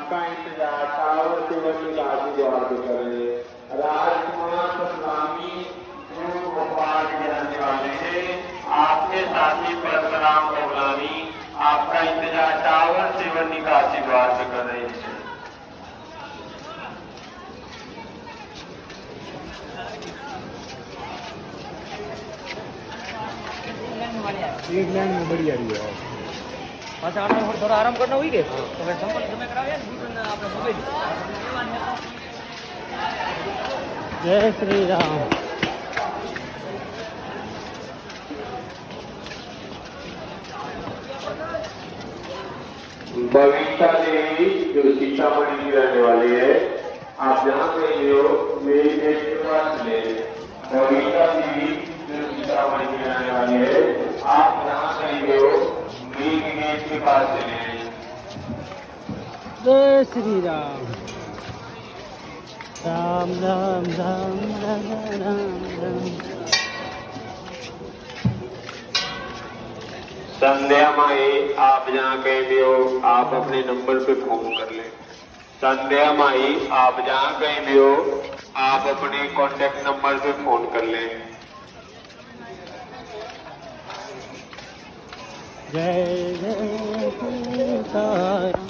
आपका इंतजार tower seven निकासी द्वार पे कर रहे हैं। राजकुमार सतनामी जो भोपाल के रहने वाले हैं, आपके साथी परशुराम भोगलानी आपका इंतजार टावर सेवन निकासी द्वार पे कर रहे हैं। एक लाइन में बढ़िया रही है। पाछा आना थोड़ा आराम करना हुई के तो फिर संपर्क समय करावे ने आपने मोबाइल जय श्री राम। बबीता देवी जो सीतामढ़ी की रहने वाली है, आप जहाँ गई हो मेरी गेट के पास ले। बबीता देवी जो सीतामढ़ी की रहने वाली है, आप जहाँ गई हो मेरी गेट के पास ले। जय श्री राम। राम राम राम राम राम राम। संध्या माई आप जहाँ कहीं भी हो आप अपने नंबर पे फोन कर लें। संध्या माई आप जहाँ कहीं भी हो आप अपने कॉन्टेक्ट नंबर पे फोन कर लें। जय जय सीताराम।